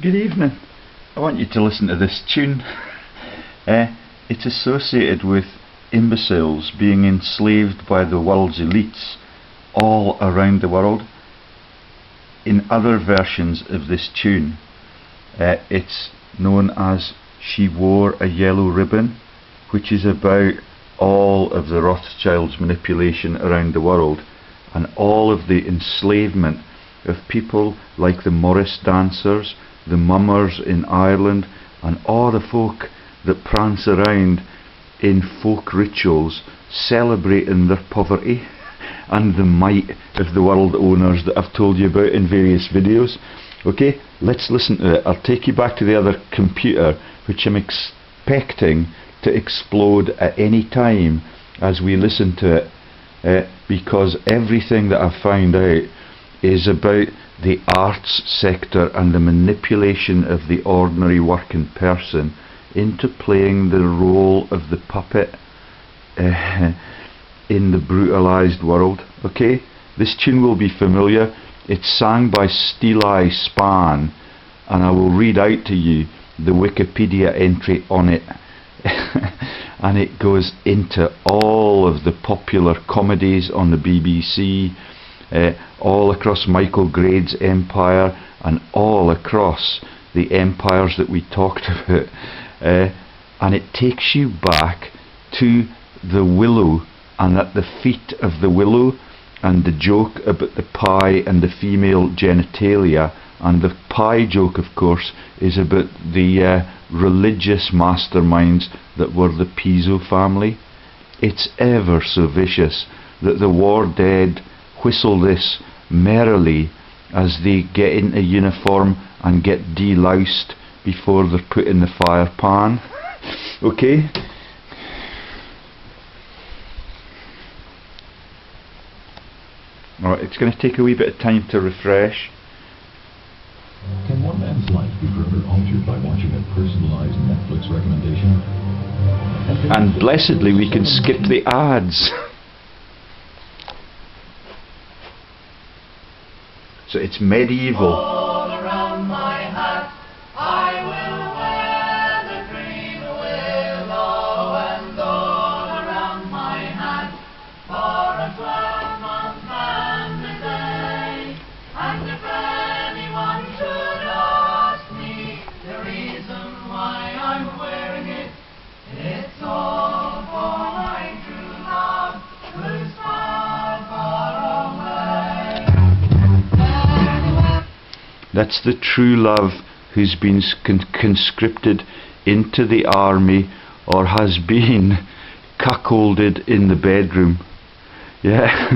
Good evening. I want you to listen to this tune. It's associated with imbeciles being enslaved by the world's elites all around the world. In other versions of this tune, it's known as She Wore a Yellow Ribbon, which is about all of the Rothschilds' manipulation around the world and all of the enslavement of people like the Morris dancers, the mummers in Ireland, and all the folk that prance around in folk rituals celebrating their poverty and the might of the world owners that I've told you about in various videos. Okay, let's listen to it. I'll take you back to the other computer, which I'm expecting to explode at any time as we listen to it, because everything that I've found out is about the arts sector and the manipulation of the ordinary working person into playing the role of the puppet in the brutalized world. Okay, this tune will be familiar. It's sang by Steeleye Span, and I will read out to you the Wikipedia entry on it. And it goes into all of the popular comedies on the BBC, all across Michael Grade's empire and all across the empires that we talked about, and it takes you back to the willow, and at the feet of the willow, and the joke about the pie and the female genitalia. And the pie joke, of course, is about the religious masterminds that were the Piso family. It's ever so vicious that the war dead whistle this merrily as they get into uniform and get deloused before they're put in the fire pan. Okay? Alright, it's going to take a wee bit of time to refresh. Can one man's life be further altered by watching a personalized Netflix recommendation? And blessedly we can skip the ads. So it's medieval. All around my hat I will wear the green willow, and all around my hat for a 12-month mandate. And if anyone should ask me the reason why I'm wearing it, it's all for my true love who's far, far away. That's the true love who's been conscripted into the army or has been cuckolded in the bedroom. Yeah,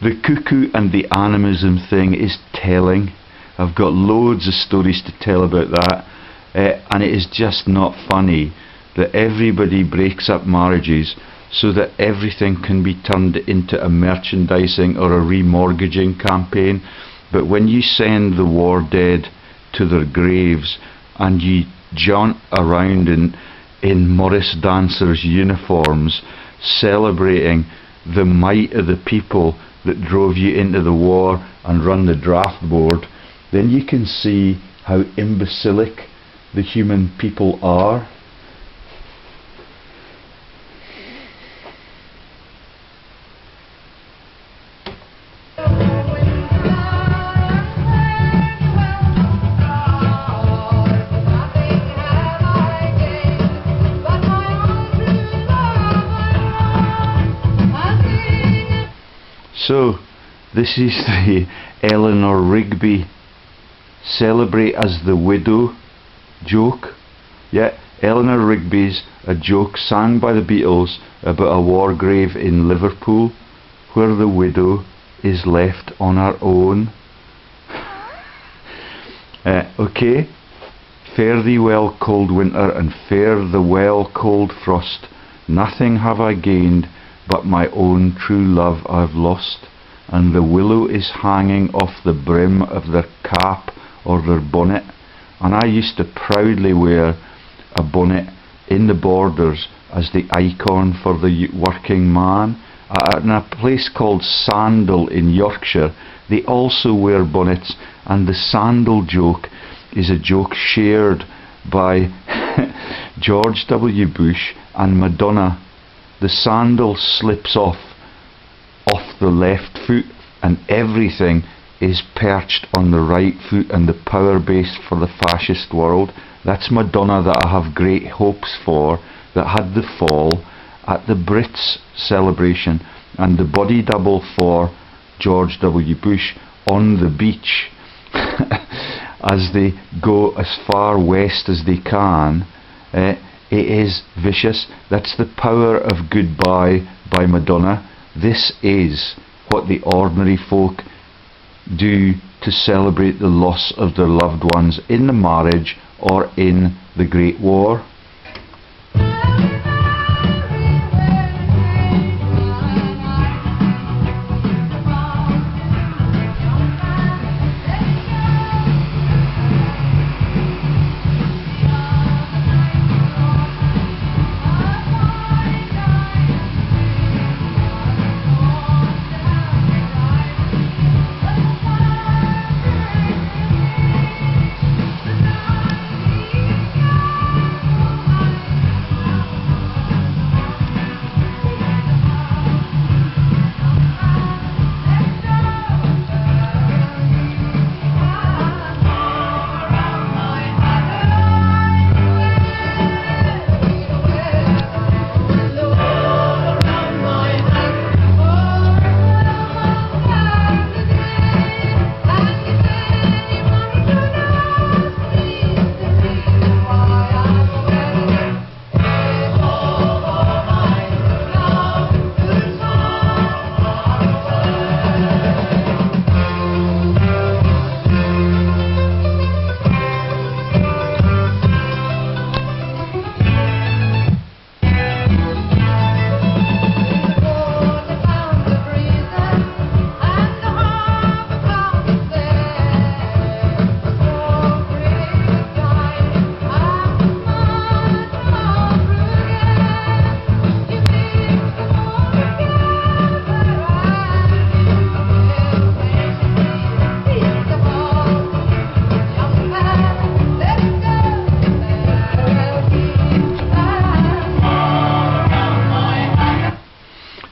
the cuckoo and the animism thing is telling. I've got loads of stories to tell about that, and it is just not funny that everybody breaks up marriages so that everything can be turned into a merchandising or a remortgaging campaign. But when you send the war dead to their graves and you jaunt around in Morris dancers' uniforms celebrating the might of the people that drove you into the war and run the draft board, then you can see how imbecilic the human people are. So, this is the Eleanor Rigby celebrate as the widow joke. Yeah, Eleanor Rigby's a joke sang by the Beatles about a war grave in Liverpool where the widow is left on her own. Okay. Fare thee well, cold winter, and fare the well, cold frost. Nothing have I gained, but my own true love I've lost, and the willow is hanging off the brim of their cap or their bonnet. And I used to proudly wear a bonnet in the Borders as the icon for the working man. In a place called Sandal in Yorkshire, they also wear bonnets, and the sandal joke is a joke shared by George W. Bush and Madonna. The sandal slips off the left foot and everything is perched on the right foot, and the power base for the fascist world. That's Madonna that I have great hopes for, that had the fall at the Brits celebration, and the body double for George W. Bush on the beach as they go as far west as they can. It is vicious. That's the power of goodbye by Madonna. This is what the ordinary folk do to celebrate the loss of their loved ones in the marriage or in the Great War.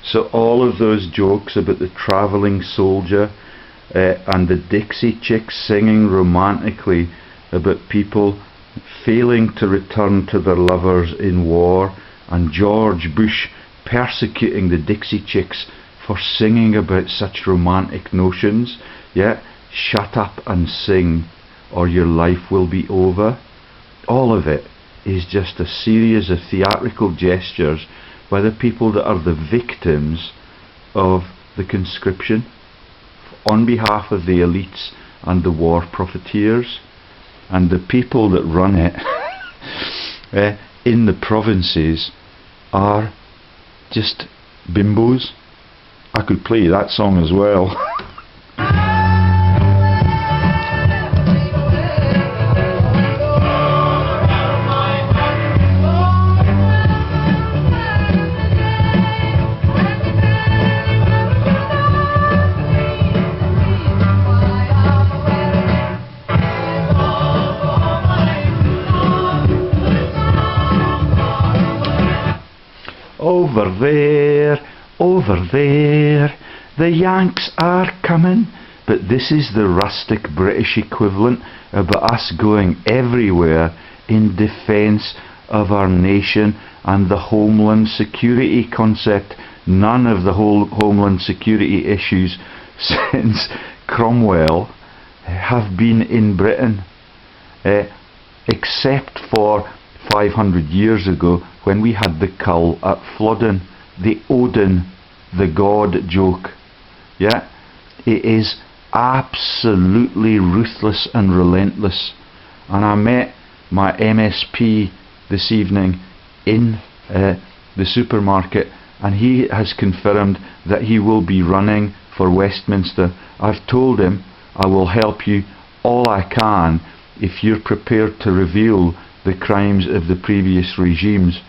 So all of those jokes about the travelling soldier and the Dixie Chicks singing romantically about people failing to return to their lovers in war, and George Bush persecuting the Dixie Chicks for singing about such romantic notions. Yeah, shut up and sing or your life will be over. All of it is just a series of theatrical gestures by the people that are the victims of the conscription on behalf of the elites and the war profiteers, and the people that run it in the provinces are just bimbos. I could play that song as well. Over there, the Yanks are coming. But this is the rustic British equivalent about us going everywhere in defence of our nation and the Homeland Security concept. None of the whole Homeland Security issues since Cromwell have been in Britain, except for 500 years ago when we had the cull at Flodden, the Odin, the god joke. Yeah, it is absolutely ruthless and relentless. And I met my MSP this evening in the supermarket, and he has confirmed that he will be running for Westminster. I've told him I will help you all I can if you're prepared to reveal the crimes of the previous regimes.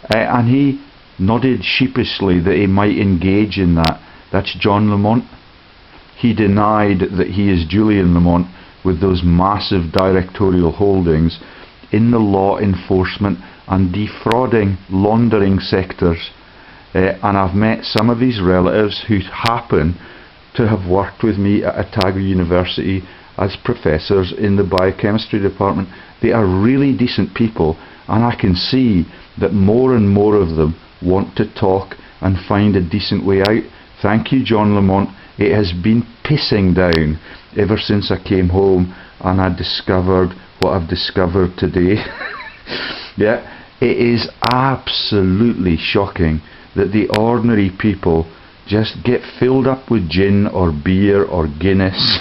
And he nodded sheepishly that he might engage in that. That's John Lamont. He denied that he is Julian Lamont, with those massive directorial holdings in the law enforcement and defrauding, laundering sectors. And I've met some of these relatives who happen to have worked with me at Otago University as professors in the biochemistry department. They are really decent people, and I can see that more and more of them want to talk and find a decent way out. Thank you, John Lamont. It has been pissing down ever since I came home and I discovered what I've discovered today. Yeah, it is absolutely shocking that the ordinary people just get filled up with gin or beer or Guinness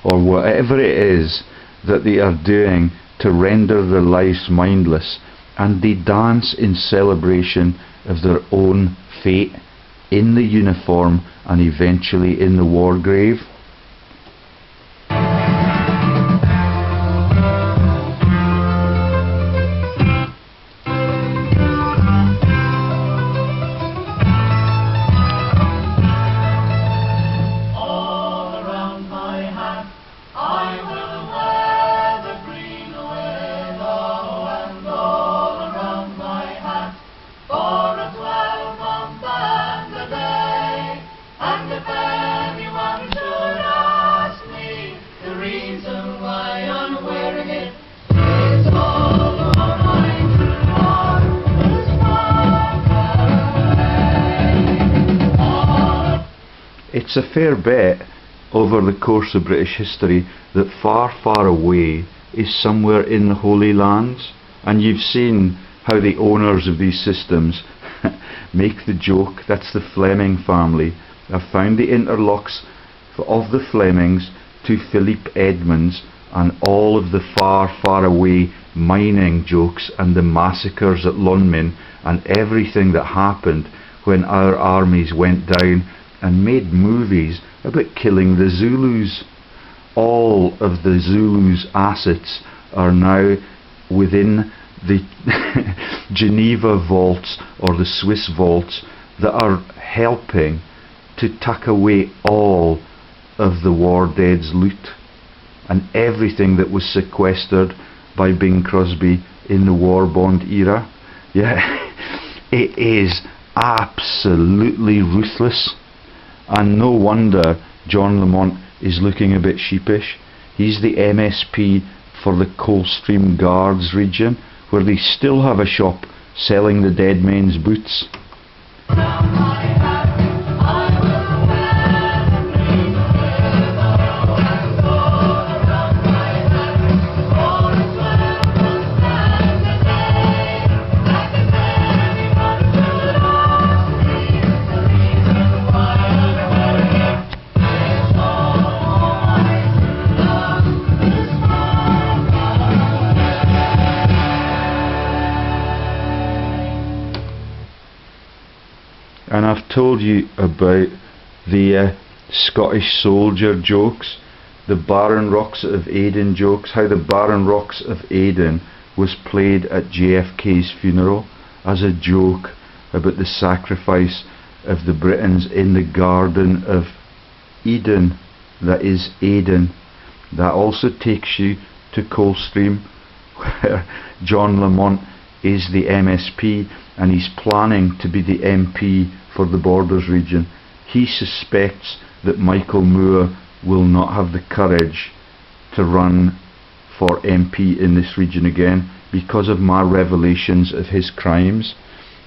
or whatever it is that they are doing to render their lives mindless, and they dance in celebration of their own fate in the uniform and eventually in the war grave. It's a fair bet over the course of British history that far, far away is somewhere in the Holy Lands, and you've seen how the owners of these systems make the joke. That's the Fleming family. I've found the interlocks of the Flemings to Philippe Edmonds and all of the far, far away mining jokes and the massacres at Lunmin and everything that happened when our armies went down and made movies about killing the Zulus. All of the Zulus' assets are now within the Geneva vaults or the Swiss vaults that are helping to tuck away all of the war dead's loot and everything that was sequestered by Bing Crosby in the war bond era. Yeah, it is absolutely ruthless. And no wonder John Lamont is looking a bit sheepish. He's the MSP for the Coldstream Guards region, where they still have a shop selling the dead men's boots. And I've told you about the Scottish soldier jokes, the Barron Rocks of Aden jokes, how the Barron Rocks of Aden was played at JFK's funeral as a joke about the sacrifice of the Britons in the Garden of Eden, that is Aden. That also takes you to Coldstream, where John Lamont is the MSP and he's planning to be the MP for the Borders region. He suspects that Michael Moore will not have the courage to run for MP in this region again because of my revelations of his crimes.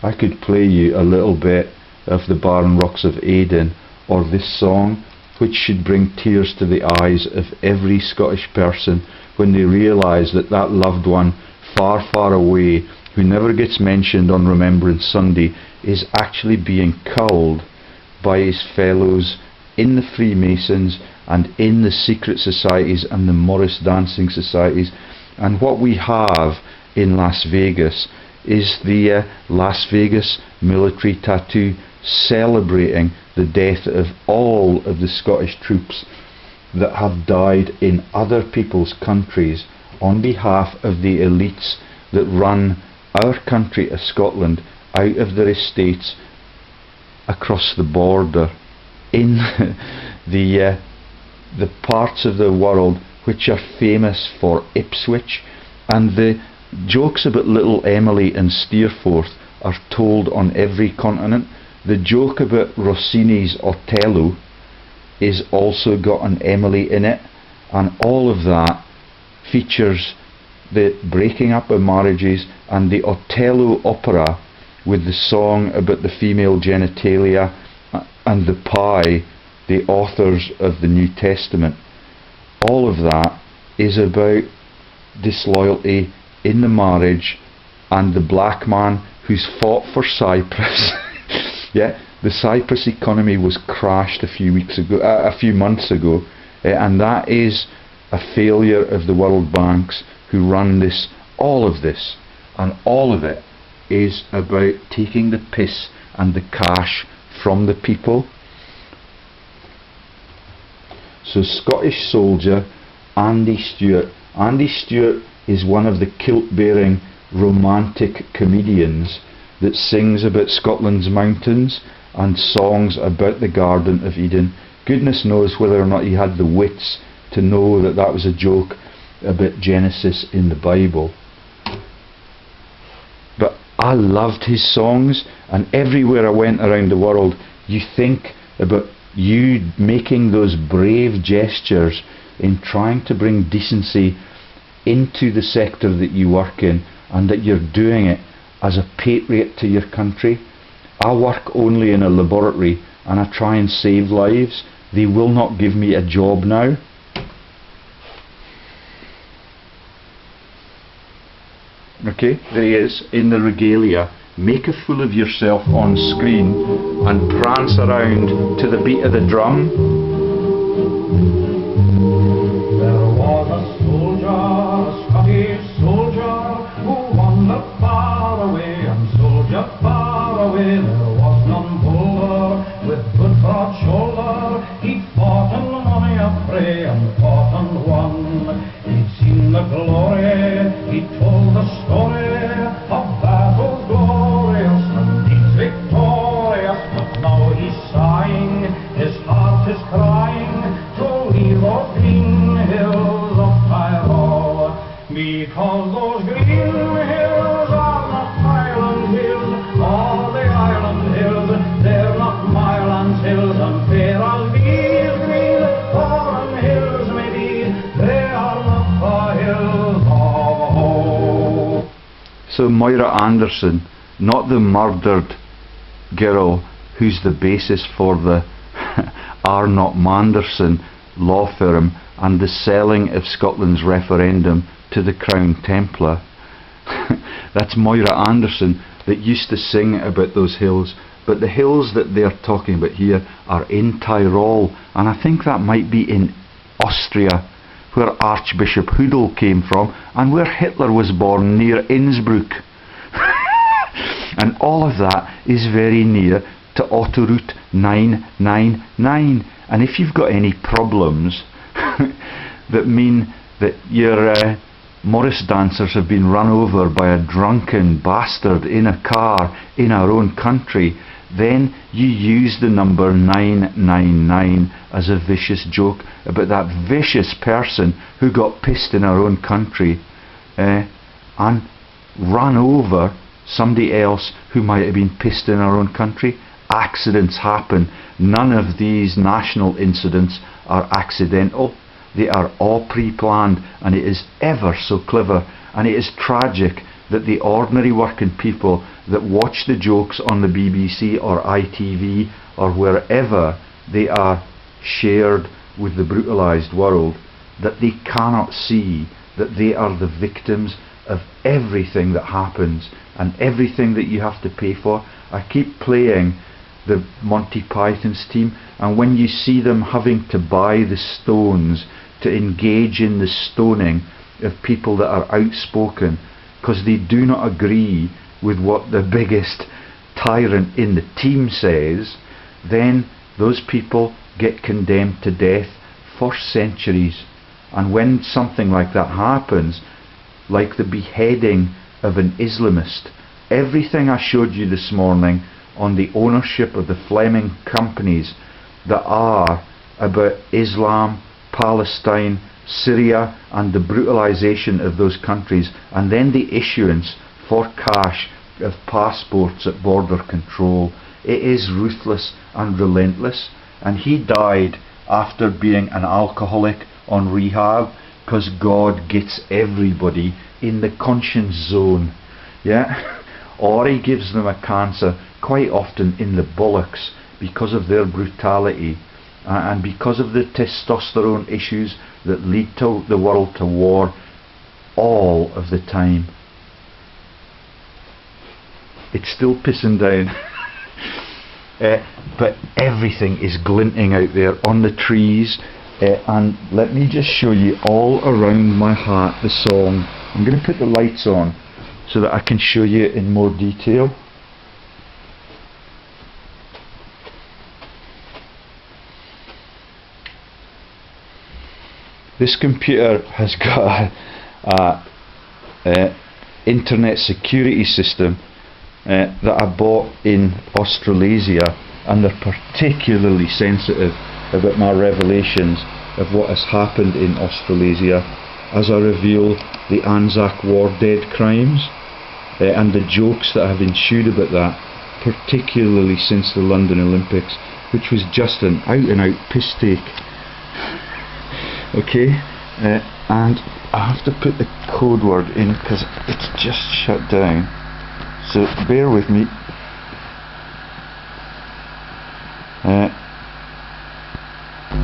I could play you a little bit of the Barron Rocks of Aden or this song, which should bring tears to the eyes of every Scottish person when they realise that that loved one far, far away, who never gets mentioned on Remembrance Sunday, is actually being culled by his fellows in the Freemasons and in the secret societies and the Morris dancing societies. And what we have in Las Vegas is the Las Vegas military tattoo celebrating the death of all of the Scottish troops that have died in other people's countries on behalf of the elites that run our country of Scotland out of their estates across the border in the parts of the world which are famous for Ipswich, and the jokes about little Emily and Steerforth are told on every continent. The joke about Rossini's Otello is also got an Emily in it, and all of that features the breaking up of marriages, and the Otello opera with the song about the female genitalia and the pie, the authors of the New Testament. All of that is about disloyalty in the marriage, and the black man who's fought for Cyprus. Yeah, the Cyprus economy was crashed a few months ago, and that is a failure of the World Banks who run this, all of this, and all of it is about taking the piss and the cash from the people. So Scottish soldier Andy Stewart. Andy Stewart is one of the kilt-bearing romantic comedians that sings about Scotland's mountains and songs about the Garden of Eden. Goodness knows whether or not he had the wits to know that that was a joke about Genesis in the Bible. But I loved his songs, and everywhere I went around the world, you think about you making those brave gestures in trying to bring decency into the sector that you work in, and that you're doing it as a patriot to your country. I work only in a laboratory and I try and save lives. They will not give me a job now. Okay, there he is in the regalia. Make a fool of yourself on screen and prance around to the beat of the drum. There was a soldier, a Scottish soldier, who wandered far away, and soldier far away. There was none bolder, with good broad shoulder. He fought in many a fray, and fought and won. He'd seen the glory, he told the story of battles glorious and deeds victorious. But now he's sighing, his heart is crying, to leave those green hills of Tyrol, because those green hills are not Highland hills, or the Island hills. They're not Mylands hills, and fair as these green foreign hills may be, they are not the hills of home. So Moira Anderson, not the murdered girl who's the basis for the Arnott Manderson law firm and the selling of Scotland's referendum to the Crown Templar. That's Moira Anderson that used to sing about those hills, but the hills that they're talking about here are in Tyrol, and I think that might be in Austria, where Archbishop Hudel came from, and where Hitler was born, near Innsbruck. And all of that is very near to Autoroute 999. And if you've got any problems that mean that your Morris dancers have been run over by a drunken bastard in a car in our own country, then you use the number 999 as a vicious joke about that vicious person who got pissed in our own country and ran over somebody else who might have been pissed in our own country. Accidents happen. None of these national incidents are accidental. They are all pre-planned, and it is ever so clever, and it is tragic that the ordinary working people that watch the jokes on the BBC or ITV or wherever they are shared with the brutalised world, that they cannot see that they are the victims of everything that happens and everything that you have to pay for. I keep playing the Monty Python's team, and when you see them having to buy the stones to engage in the stoning of people that are outspoken because they do not agree with what the biggest tyrant in the team says, then those people get condemned to death for centuries. And when something like that happens, like the beheading of an Islamist, everything I showed you this morning on the ownership of the Fleming companies that are about Islam, Palestine Syria and the brutalisation of those countries, and then the issuance for cash of passports at border control. It is ruthless and relentless, and he died after being an alcoholic on rehab, because God gets everybody in the conscience zone, yeah? Or he gives them a cancer, quite often in the bullocks, because of their brutality and because of the testosterone issues that lead to the world to war all of the time. It's still pissing down. But everything is glinting out there on the trees, and let me just show you all around my hat the song. I'm going to put the lights on so that I can show you in more detail. This computer has got a internet security system that I bought in Australasia, and they're particularly sensitive about my revelations of what has happened in Australasia as I reveal the Anzac War dead crimes and the jokes that have ensued about that, particularly since the London Olympics, which was just an out and out piss take. Okay, and I have to put the code word in because it's just shut down, so bear with me.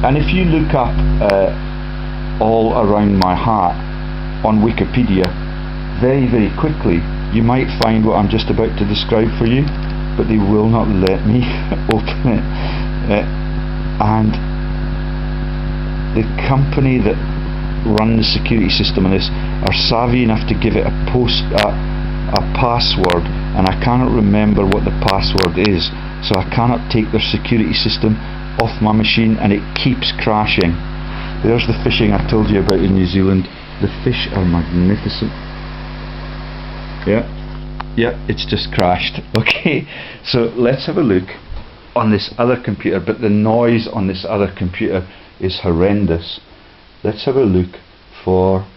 And if you look up all around my hat on Wikipedia, very very quickly you might find what I'm just about to describe for you, but they will not let me open it. And the company that run the security system on this are savvy enough to give it a password, and I cannot remember what the password is, so I cannot take their security system off my machine, and it keeps crashing. There's the fishing I told you about in New Zealand. The fish are magnificent. Yeah, it's just crashed. Okay, so let's have a look on this other computer, but the noise on this other computer is horrendous. Let's have a look for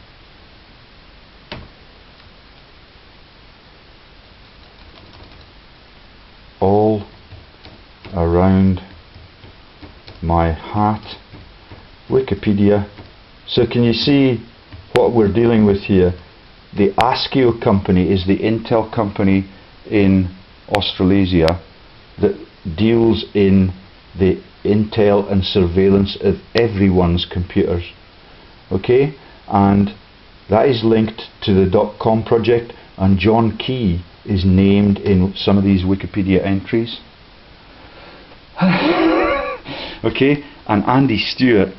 all around my hat Wikipedia. So can you see what we're dealing with here? The ASCIO company is the Intel company in Australasia that deals in the intel and surveillance of everyone's computers. Okay, and that is linked to the .com project, and John Key is named in some of these Wikipedia entries. Okay, and Andy Stewart,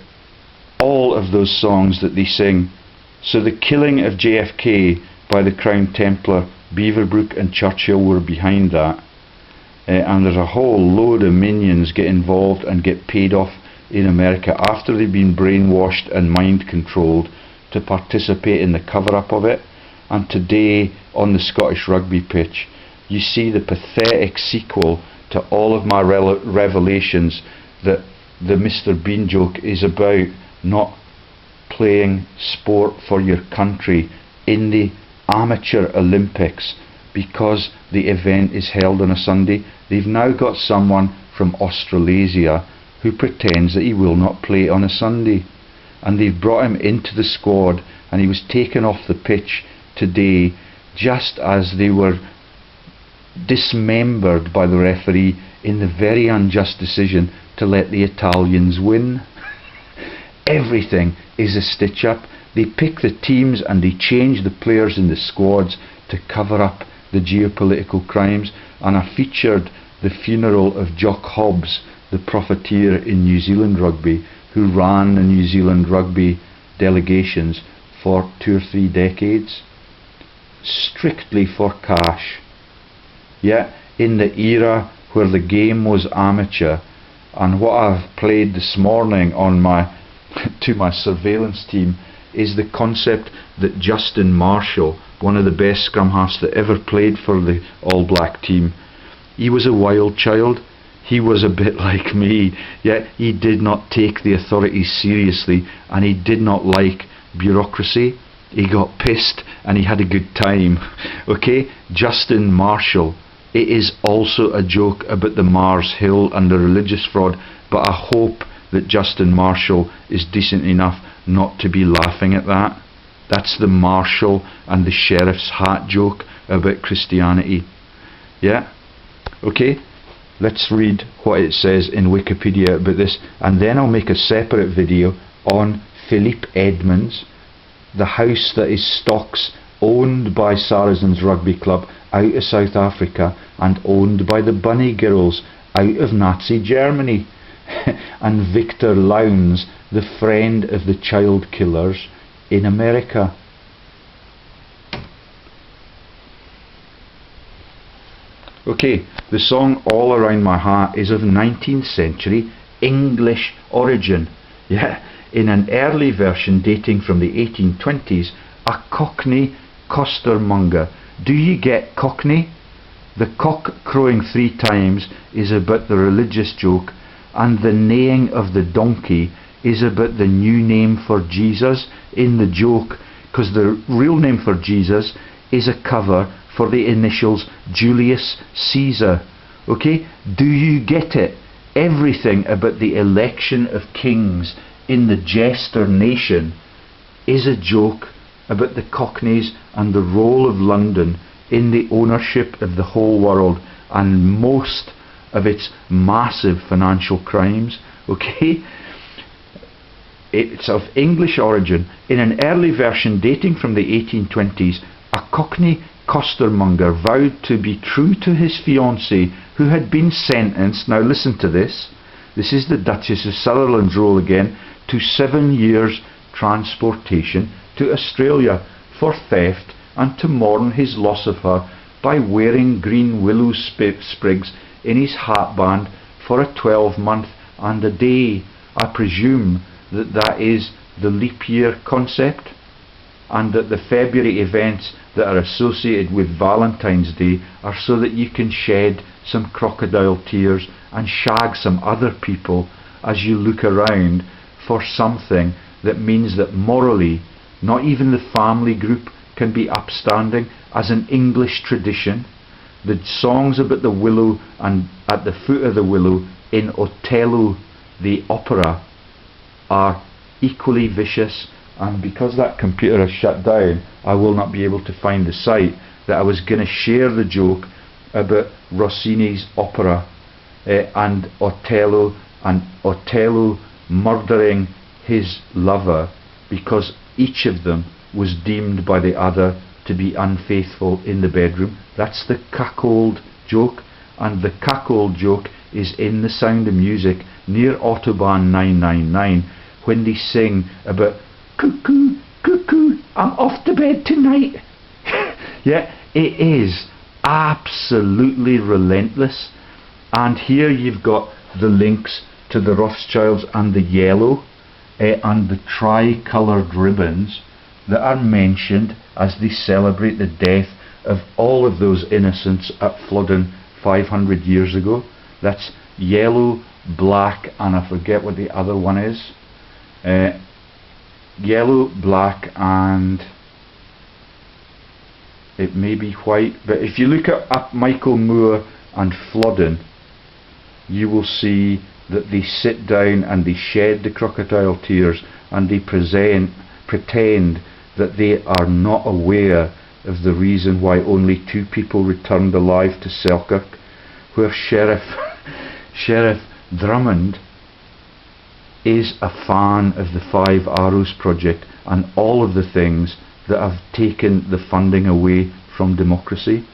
all of those songs that they sing. So the killing of JFK by the Crown Templar, Beaverbrook and Churchill were behind that. And there's a whole load of minions get involved and get paid off in America after they've been brainwashed and mind controlled to participate in the cover-up of it. And today on the Scottish rugby pitch you see the pathetic sequel to all of my revelations that the Mr. Bean joke is about not playing sport for your country in the amateur Olympics because the event is held on a Sunday. They've now got someone from Australasia who pretends that he will not play on a Sunday, and they've brought him into the squad, and he was taken off the pitch today just as they were dismembered by the referee in the very unjust decision to let the Italians win. Everything is a stitch up. They pick the teams and they change the players in the squads to cover up the geopolitical crimes, and I featured the funeral of Jock Hobbs, the profiteer in New Zealand rugby, who ran the New Zealand rugby delegations for 2 or 3 decades, strictly for cash. Yeah, in the era where the game was amateur. And what I've played this morning on to my surveillance team is the concept that Justin Marshall, one of the best scrum halves that ever played for the All Black team, he was a wild child. he was a bit like me. Yeah, he did not take the authorities seriously, and he did not like bureaucracy. He got pissed and he had a good time. Okay, Justin Marshall. It is also a joke about the Mars Hill and the religious fraud, but I hope that Justin Marshall is decent enough not to be laughing at that. That's the Marshall and the sheriff's hat joke about Christianity. Yeah? Okay? Let's read what it says in Wikipedia about this, and then I'll make a separate video on Philippe Edmonds, the house that is stocks owned by Saracens Rugby Club out of South Africa and owned by the Bunny Girls out of Nazi Germany, and Victor Lowndes, the friend of the child killers in America. Okay, the song All Around My Heart is of 19th century English origin. Yeah, in an early version dating from the 1820s, a Cockney costermonger. Do you get Cockney? The cock crowing 3 times is about the religious joke, and the neighing of the donkey is about the new name for Jesus in the joke, because the real name for Jesus is a cover for the initials Julius Caesar. Okay, do you get it? Everything about the election of kings in the jester nation is a joke about the Cockneys and the role of London in the ownership of the whole world and most of its massive financial crimes. Okay, it's of English origin. In an early version dating from the 1820s, a Cockney costermonger vowed to be true to his fiancée, who had been sentenced, now listen to this, this is the Duchess of Sutherland's role again, to 7 years transportation to Australia for theft, and to mourn his loss of her by wearing green willow sprigs in his hatband for a 12-month and a day. I presume that that is the leap year concept, and that the February events that are associated with Valentine's Day are so that you can shed some crocodile tears and shag some other people as you look around for something that means that morally not even the family group can be upstanding. As an English tradition, the songs about the willow and at the foot of the willow in Othello the opera are equally vicious. And because that computer has shut down, I will not be able to find the site that I was going to share the joke about Rossini's opera and Othello murdering his lover because each of them was deemed by the other to be unfaithful in the bedroom. That's the cuckold joke, and the cuckold joke is in The Sound of Music near Autobahn 999 when they sing about cuckoo, cuckoo, I'm off to bed tonight. Yeah, it is absolutely relentless. And here you've got the links to the Rothschilds and the yellow and the tri-coloured ribbons that are mentioned as they celebrate the death of all of those innocents at Flodden 500 years ago. That's yellow, black, and I forget what the other one is. Yellow, black, and it may be white, but if you look up Michael Moore and Flodden, you will see that they sit down and they shed the crocodile tears and they pretend that they are not aware of the reason why only 2 people returned alive to Selkirk, where Sheriff Drummond is a fan of the 5 Arrows project and all of the things that have taken the funding away from democracy.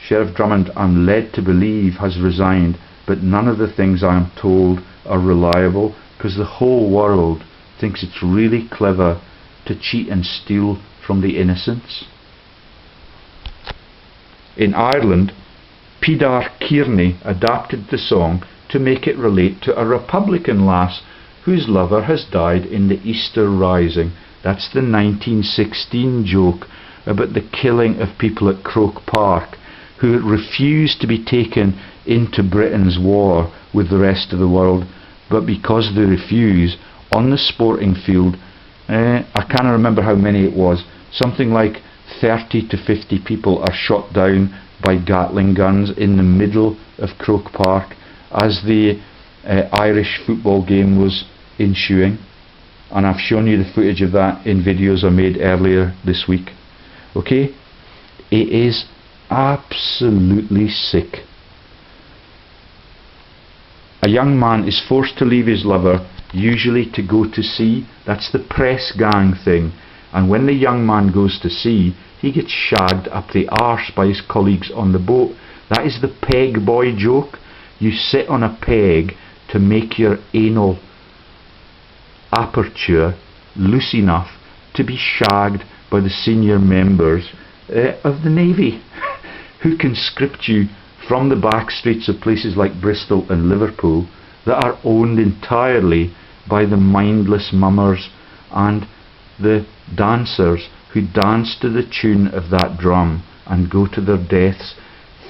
Sheriff Drummond, I'm led to believe, has resigned, but none of the things I am told are reliable, because the whole world thinks it's really clever to cheat and steal from the innocents. In Ireland, Peadar Kearney adapted the song to make it relate to a Republican lass whose lover has died in the Easter Rising. That's the 1916 joke about the killing of people at Croke Park who refused to be taken into Britain's war with the rest of the world, but because they refuse, on the sporting field, I can't remember how many it was, something like 30 to 50 people are shot down by Gatling guns in the middle of Croke Park as the Irish football game was ensuing. And I've shown you the footage of that in videos I made earlier this week. Okay? It is absolutely sick. A young man is forced to leave his lover, usually to go to sea. That's the press gang thing. And when the young man goes to sea, he gets shagged up the arse by his colleagues on the boat. That is the peg boy joke. You sit on a peg to make your anal aperture loose enough to be shagged by the senior members of the Navy, who can script you from the back streets of places like Bristol and Liverpool that are owned entirely by the mindless mummers and the dancers who dance to the tune of that drum and go to their deaths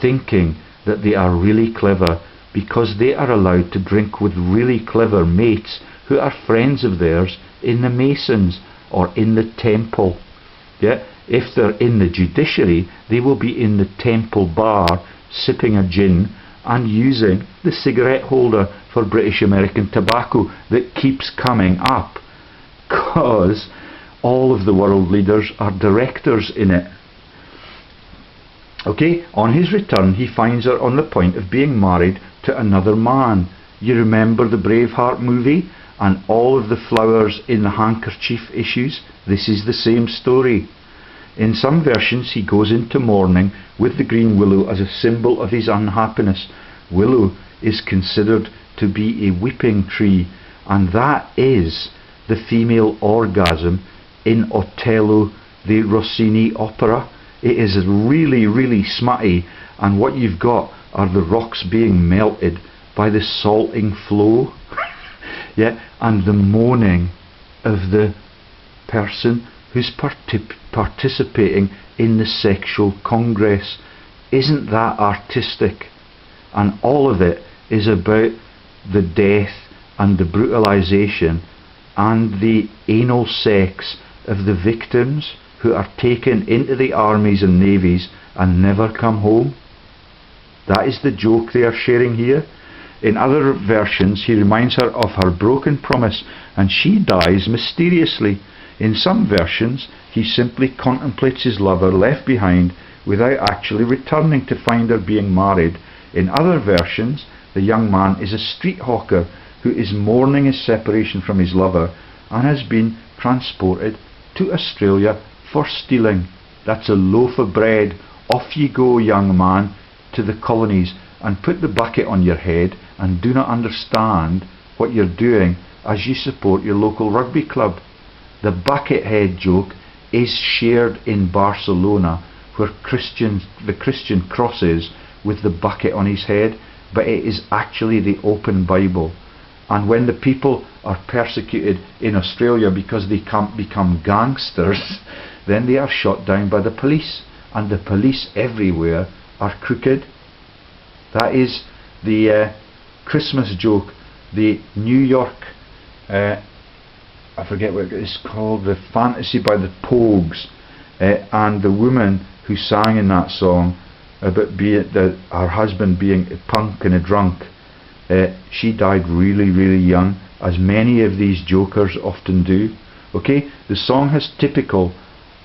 thinking that they are really clever because they are allowed to drink with really clever mates who are friends of theirs in the Masons or in the Temple. Yeah? If they're in the judiciary, they will be in the Temple bar sipping a gin and using the cigarette holder for British American tobacco that keeps coming up because all of the world leaders are directors in it. Okay, on his return he finds her on the point of being married to another man. You remember the Braveheart movie and all of the flowers in the handkerchief issues? This is the same story. In some versions he goes into mourning with the green willow as a symbol of his unhappiness. Willow is considered to be a weeping tree, and that is the female orgasm in Otello, the Rossini opera. It is really, really smutty, and what you've got are the rocks being melted by the salting flow. Yeah, and the moaning of the person who's participating in the sexual congress. Isn't that artistic? And all of it is about the death and the brutalisation and the anal sex of the victims who are taken into the armies and navies and never come home. That is the joke they are sharing here. In other versions he reminds her of her broken promise and she dies mysteriously. In some versions he simply contemplates his lover left behind without actually returning to find her being married. In other versions the young man is a street hawker who is mourning his separation from his lover and has been transported to Australia for stealing. That's a loaf of bread. Off you go, young man, to the colonies and put the bucket on your head and do not understand what you're doing as you support your local rugby club. The bucket head joke is shared in Barcelona, where the Christian crosses with the bucket on his head, but it is actually the open Bible. And when the people are persecuted in Australia because they can't become gangsters, then they are shot down by the police, and the police everywhere are crooked. That is the Christmas joke. The New York, I forget what it's called, the Fantasy by the Pogues, and the woman who sang in that song about her husband being a punk and a drunk. She died really, really young, as many of these jokers often do. Okay, the song has typical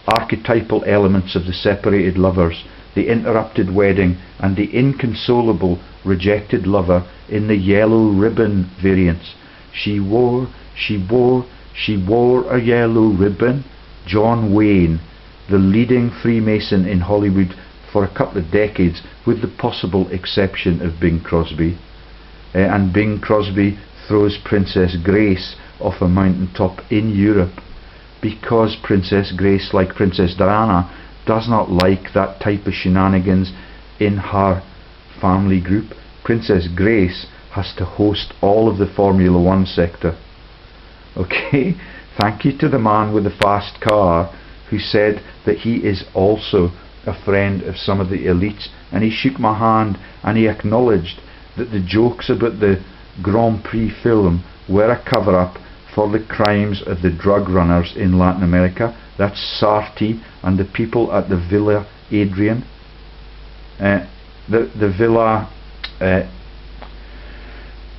archetypal elements of the separated lovers, the interrupted wedding, and the inconsolable rejected lover in the yellow ribbon variants. She wore a yellow ribbon. John Wayne, the leading Freemason in Hollywood for a couple of decades, with the possible exception of Bing Crosby. And Bing Crosby throws Princess Grace off a mountaintop in Europe because Princess Grace, like Princess Diana, does not like that type of shenanigans in her family group. Princess Grace has to host all of the Formula 1 sector. Okay, thank you to the man with the fast car who said that he is also a friend of some of the elites, and he shook my hand and he acknowledged that the jokes about the Grand Prix film were a cover-up for the crimes of the drug runners in Latin America. That's Sarti and the people at the Villa Adrian. The villa,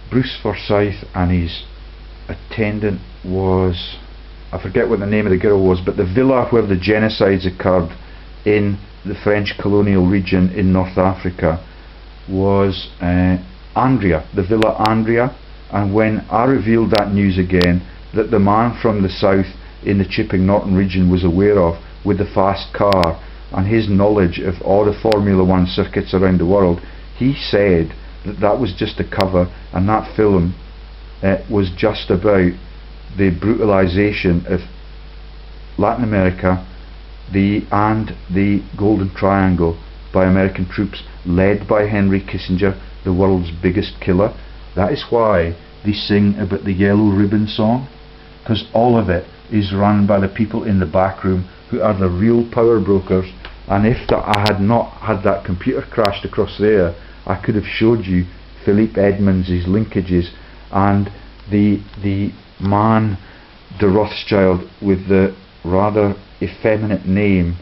Bruce Forsyth and his attendant was, I forget what the name of the girl was, but the villa where the genocides occurred in the French colonial region in North Africa was Andrea, the Villa Andrea. And when I revealed that news again, that the man from the south in the Chipping Norton region was aware of with the fast car and his knowledge of all the Formula 1 circuits around the world, he said that that was just a cover, and that film was just about the brutalization of Latin America and the Golden Triangle by American troops led by Henry Kissinger, the world's biggest killer. That is why they sing about the Yellow Ribbon song, because all of it is run by the people in the back room who are the real power brokers. And if I had not had that computer crashed across there, I could have showed you Philippe Edmonds' linkages and the man de Rothschild with the rather effeminate name.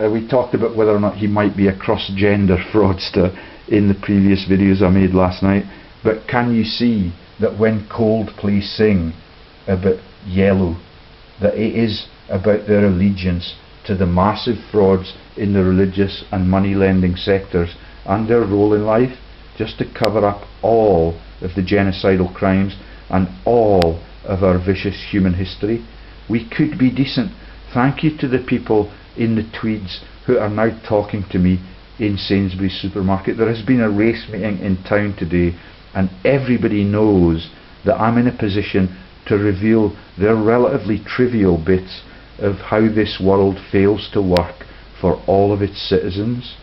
We talked about whether or not he might be a cross-gender fraudster in the previous videos I made last night. But can you see that when Coldplay sing about yellow, that it is about their allegiance to the massive frauds in the religious and money lending sectors and their role in life, just to cover up all of the genocidal crimes and all of our vicious human history. We could be decent. Thank you to the people in the tweeds who are now talking to me in Sainsbury's supermarket. There has been a race meeting in town today, and everybody knows that I'm in a position to reveal their relatively trivial bits of how this world fails to work for all of its citizens,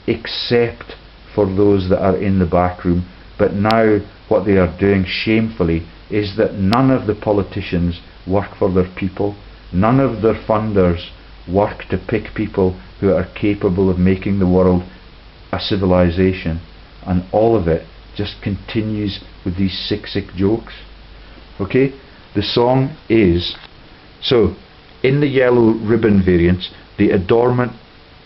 except for those that are in the back room. But now what they are doing shamefully is that none of the politicians work for their people, none of their funders work to pick people who are capable of making the world a civilization, and all of it just continues with these sick jokes. Okay, the song is, so in the Yellow Ribbon variants, the adornment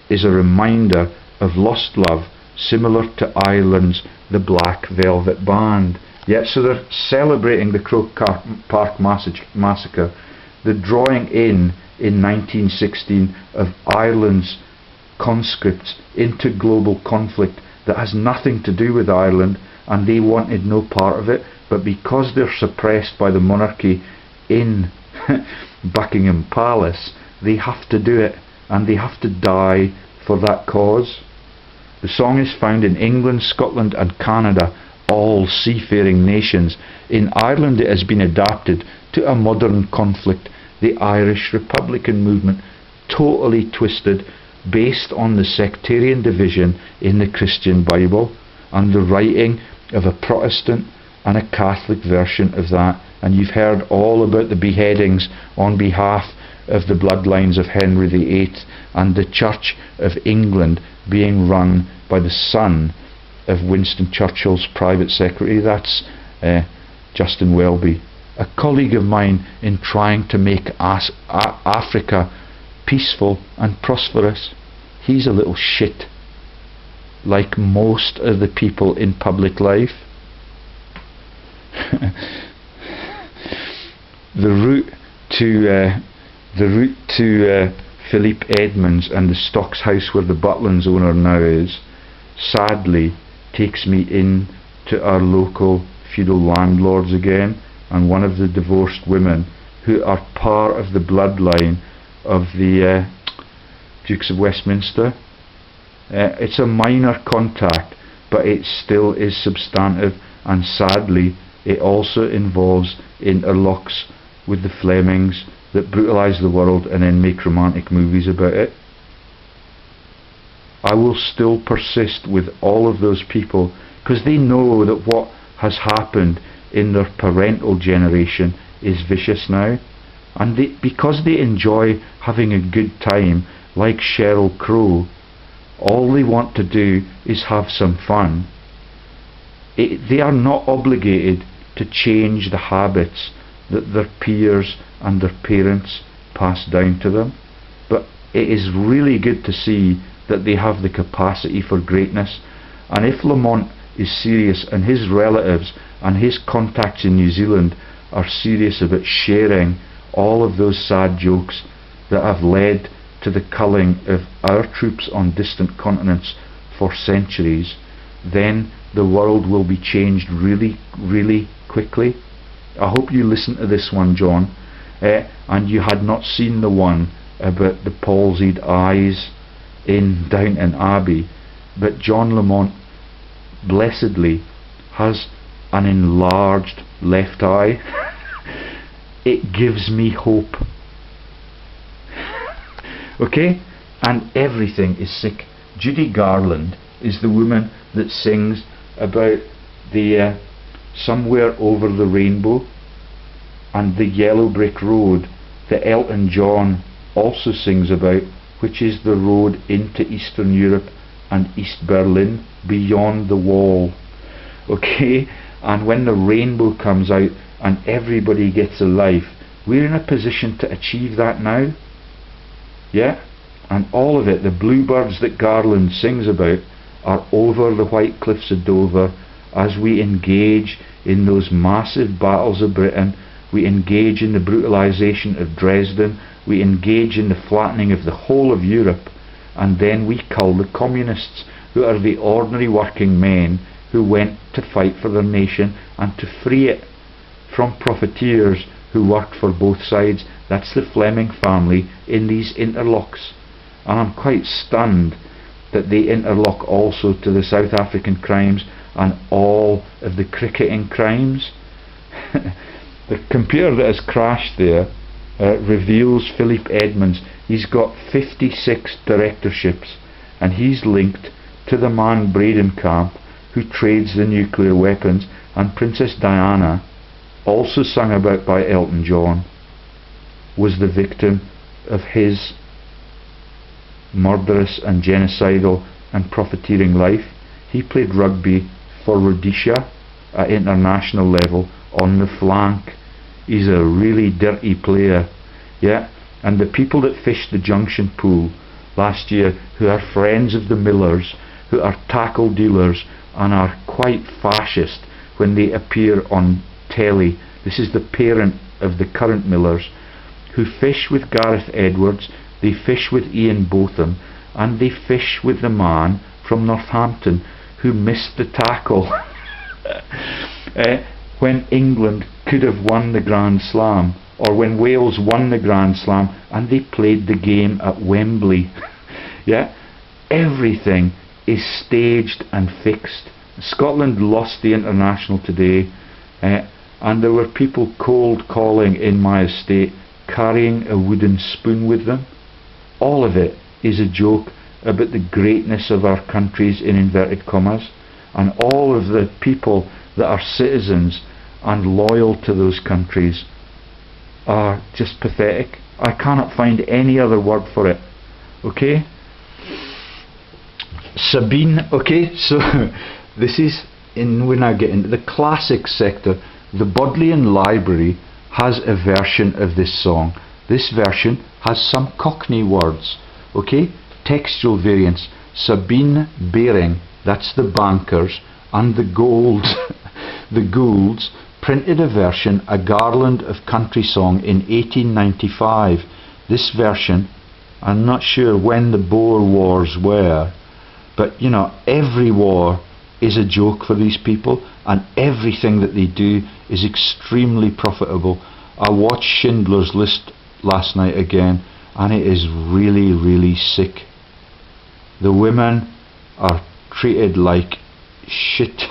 is a reminder of lost love, similar to Ireland's The Black Velvet Band. Yeah, so they're celebrating the Croke Park massacre, the drawing in 1916 of Ireland's conscripts into global conflict that has nothing to do with Ireland, and they wanted no part of it, but because they're suppressed by the monarchy in Buckingham Palace, they have to do it, and they have to die for that cause. The song is found in England, Scotland and Canada, all seafaring nations. In Ireland it has been adapted to a modern conflict, the Irish Republican movement, totally twisted, based on the sectarian division in the Christian Bible and the writing of a Protestant and a Catholic version of that. And you've heard all about the beheadings on behalf of the bloodlines of Henry VIII and the Church of England being run by the son of Winston Churchill's private secretary. That's Justin Welby, a colleague of mine in trying to make Africa peaceful and prosperous. He's a little shit, like most of the people in public life. The route to Philippe Edmonds and the Stocks house where the Butlins owner now is, sadly takes me in to our local feudal landlords again, and one of the divorced women who are part of the bloodline of the Dukes of Westminster. It's a minor contact, but it still is substantive, and sadly it also involves interlocks with the Flemings that brutalise the world and then make romantic movies about it. I will still persist with all of those people, because they know that what has happened in their parental generation is vicious now, and because they enjoy having a good time, like Sheryl Crow, all they want to do is have some fun. They are not obligated to change the habits that their peers and their parents pass down to them, but it is really good to see that they have the capacity for greatness. And if Lamont is serious, and his relatives and his contacts in New Zealand are serious about sharing all of those sad jokes that have led to the culling of our troops on distant continents for centuries, then the world will be changed really, really quickly. I hope you listened to this one, John, and you had not seen the one about the palsied eyes in Downton Abbey, but John Lamont blessedly has an enlarged left eye. It gives me hope. Okay? And everything is sick. Judy Garland is the woman that sings about the Somewhere Over the Rainbow and the Yellow Brick Road that Elton John also sings about, which is the road into Eastern Europe and East Berlin, beyond the wall. Okay? And when the rainbow comes out and everybody gets a life, we're in a position to achieve that now. Yeah? And all of it, the bluebirds that Garland sings about, are over the white cliffs of Dover as we engage in those massive battles of Britain. We engage in the brutalisation of Dresden, we engage in the flattening of the whole of Europe, and then we cull the communists, who are the ordinary working men who went to fight for their nation and to free it from profiteers who worked for both sides. That's the Fleming family in these interlocks. And I'm quite stunned that they interlock also to the South African crimes and all of the cricketing crimes. The computer that has crashed there reveals Philip Edmonds. He's got 56 directorships, and he's linked to the man Bredenkamp, who trades the nuclear weapons, and Princess Diana, also sung about by Elton John, was the victim of his murderous and genocidal and profiteering life. He played rugby for Rhodesia at international level on the flank. He's a really dirty player. Yeah? And the people that fished the Junction Pool last year, who are friends of the Millers, who are tackle dealers and are quite fascist when they appear on telly. This is the parent of the current Millers, who fish with Gareth Edwards, they fish with Ian Botham, and they fish with the man from Northampton who missed the tackle when England could have won the Grand Slam, or when Wales won the Grand Slam and they played the game at Wembley. Yeah? Everything is staged and fixed. Scotland lost the international today, and there were people cold calling in my estate, carrying a wooden spoon with them. All of it is a joke about the greatness of our countries, in inverted commas, and all of the people that are citizens and loyal to those countries are just pathetic. I cannot find any other word for it. Okay? Sabine, okay, so this is, we now get into the classics sector. The Bodleian Library has a version of this song. This version has some Cockney words, okay? Textual variants. Sabine Baring, that's the bankers, and the Goulds, the Goulds printed a version, A Garland of Country Song, in 1895. This version, I'm not sure when the Boer Wars were, but you know, every war is a joke for these people, and everything that they do is extremely profitable. I watched Schindler's List last night again, and it is really, really sick. The women are treated like shit.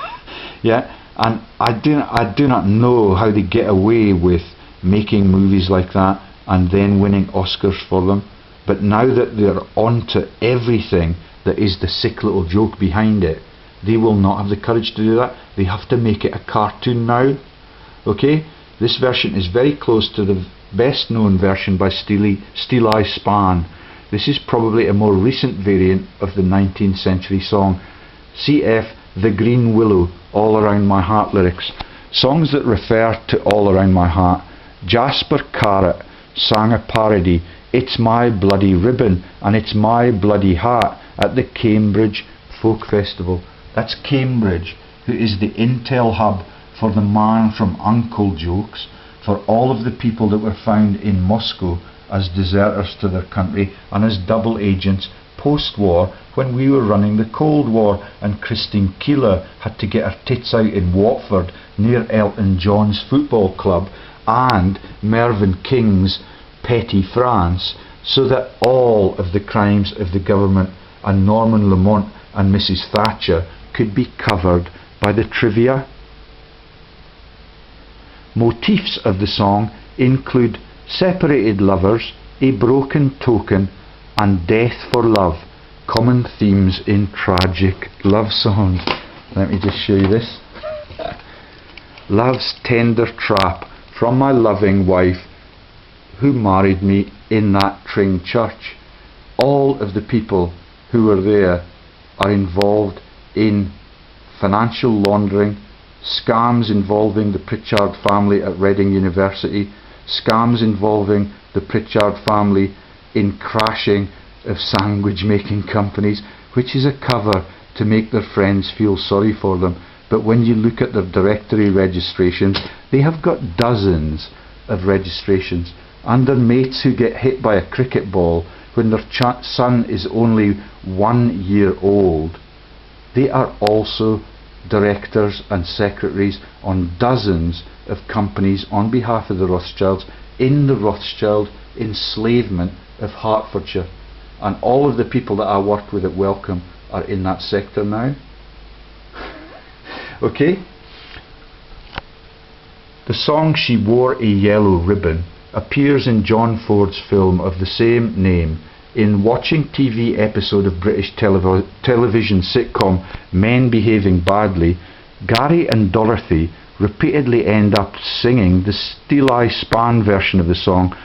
Yeah, and I do not know how they get away with making movies like that and then winning Oscars for them. But now that they're onto everything that is the sick little joke behind it, they will not have the courage to do that. They have to make it a cartoon now. Okay? This version is very close to the best known version by Steely Span. This is probably a more recent variant of the 19th century song. Cf. The Green Willow, All Around My Heart lyrics. Songs that refer to all around my heart. Jasper Carrot sang a parody, It's My Bloody Ribbon and It's My Bloody Heart, at the Cambridge Folk Festival. That's Cambridge, who is the intel hub for the man from Uncle Jokes, for all of the people that were found in Moscow as deserters to their country and as double agents post-war, when we were running the Cold War and Christine Keeler had to get her tits out in Watford near Elton John's football club and Mervyn King's Petty France, so that all of the crimes of the government and Norman Lamont and Mrs. Thatcher could be covered by the trivia. Motifs of the song include separated lovers, a broken token, and death for love, common themes in tragic love songs. Let me just show you this. Love's tender trap from my loving wife who married me in that Tring church. All of the people who were there are involved in financial laundering, scams involving the Pritchard family at Reading University, scams involving the Pritchard family in crashing of sandwich making companies, which is a cover to make their friends feel sorry for them. But when you look at their directory registrations, they have got dozens of registrations, and their mates who get hit by a cricket ball when their son is only 1 year old. They are also directors and secretaries on dozens of companies on behalf of the Rothschilds in the Rothschild enslavement of Hertfordshire. And all of the people that I worked with at Wellcome are in that sector now. Okay? The song She Wore a Yellow Ribbon appears in John Ford's film of the same name. In Watching TV episode of British television sitcom Men Behaving Badly, Gary and Dorothy repeatedly end up singing the Steeleye Span version of the song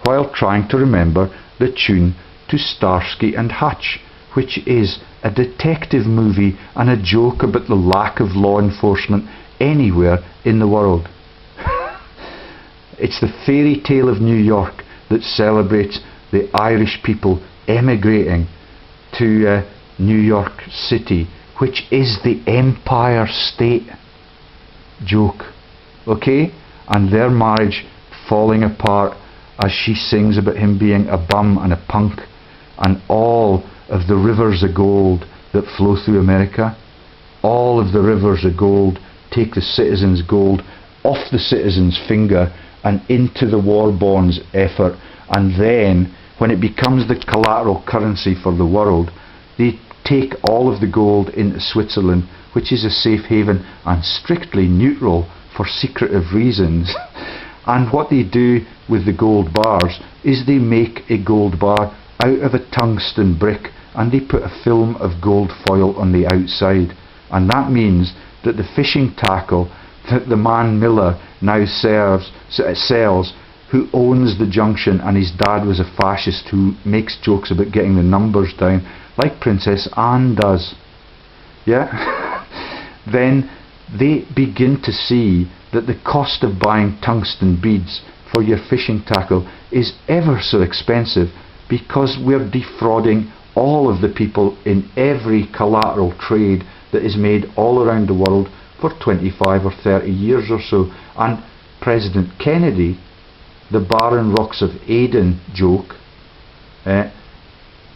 while trying to remember the tune to Starsky and Hutch, which is a detective movie and a joke about the lack of law enforcement anywhere in the world. It's the fairy tale of New York that celebrates the Irish people emigrating to New York City, which is the Empire State joke, okay? And their marriage falling apart as she sings about him being a bum and a punk, and all of the rivers of gold that flow through America. All of the rivers of gold take the citizens' gold off the citizens' finger and into the war bonds effort, and then when it becomes the collateral currency for the world, they take all of the gold into Switzerland, which is a safe haven and strictly neutral for secretive reasons. And what they do with the gold bars is they make a gold bar out of a tungsten brick, and they put a film of gold foil on the outside. And that means that the fishing tackle that the man Miller now sells, who owns the junction, and his dad was a fascist who makes jokes about getting the numbers down, like Princess Anne does. Yeah? Then they begin to see that the cost of buying tungsten beads for your fishing tackle is ever so expensive, because we're defrauding all of the people in every collateral trade that is made all around the world for 25 or 30 years or so. And President Kennedy, the Barren Rocks of Aden joke,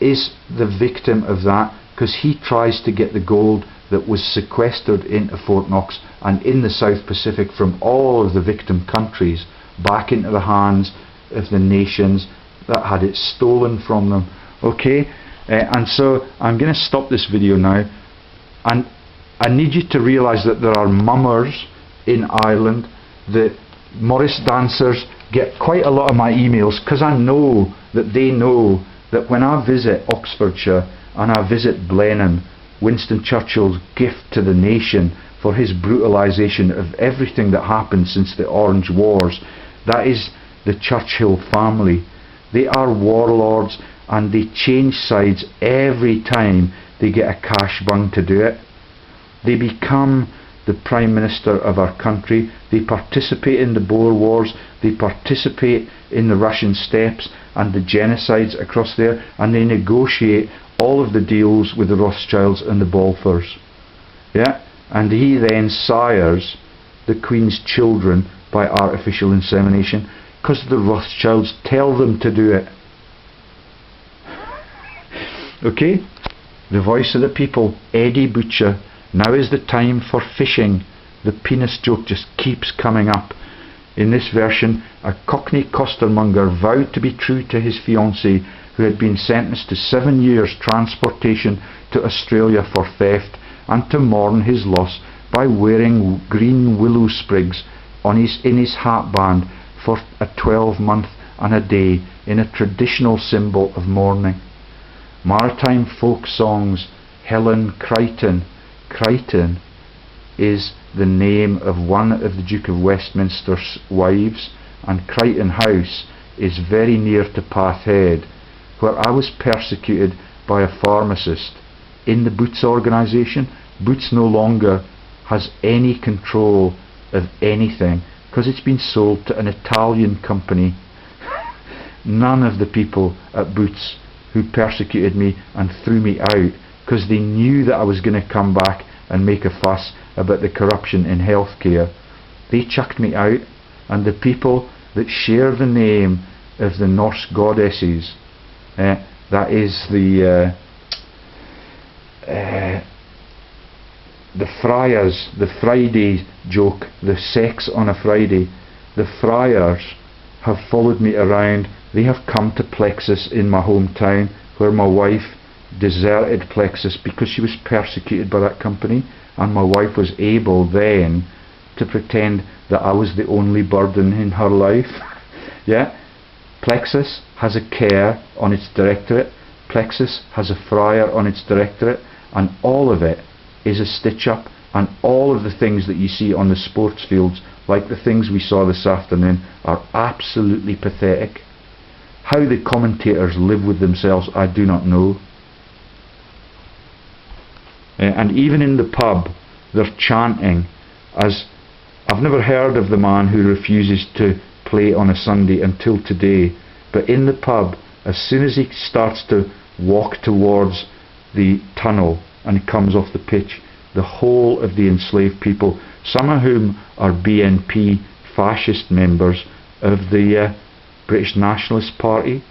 is the victim of that, because he tries to get the gold that was sequestered into Fort Knox and in the South Pacific from all of the victim countries back into the hands of the nations that had it stolen from them. Okay? And so I'm going to stop this video now, and I need you to realise that there are mummers in Ireland. The Morris dancers get quite a lot of my emails, because I know that they know that when I visit Oxfordshire and I visit Blenheim, Winston Churchill's gift to the nation for his brutalisation of everything that happened since the Orange Wars, that is the Churchill family. They are warlords and they change sides every time they get a cash bung to do it. They become the Prime Minister of our country. They participate in the Boer Wars, they participate in the Russian steppes and the genocides across there, and they negotiate all of the deals with the Rothschilds and the Balfours. Yeah? And he then sires the Queen's children by artificial insemination because the Rothschilds tell them to do it. Okay? The voice of the people, Eddie Butcher. Now is the time for fishing. The penis joke just keeps coming up. In this version, a Cockney costermonger vowed to be true to his fiancée, who had been sentenced to 7 years transportation to Australia for theft, and to mourn his loss by wearing green willow sprigs in his hat band for a 12-month and a day, in a traditional symbol of mourning. Maritime folk songs, Helen Crichton. Crichton is the name of one of the Duke of Westminster's wives, and Crichton House is very near to Path Head, where I was persecuted by a pharmacist in the Boots organisation. Boots no longer has any control of anything because it's been sold to an Italian company. None of the people at Boots who persecuted me and threw me out because they knew that I was going to come back and make a fuss about the corruption in healthcare, they chucked me out. And the people that share the name of the Norse goddesses, that is the friars, the Friday joke, the sex on a Friday. The friars have followed me around. They have come to Plexus in my hometown, where my wife deserted Plexus because she was persecuted by that company, and my wife was able then to pretend that I was the only burden in her life. Yeah, Plexus has a care on its directorate, Plexus has a friar on its directorate, and all of it is a stitch up, and all of the things that you see on the sports fields, like the things we saw this afternoon, are absolutely pathetic. How the commentators live with themselves, I do not know. And even in the pub, they're chanting, as I've never heard of the man who refuses to play on a Sunday until today, but in the pub, as soon as he starts to walk towards the tunnel and comes off the pitch, the whole of the enslaved people, some of whom are BNP fascist members of the British Nationalist Party,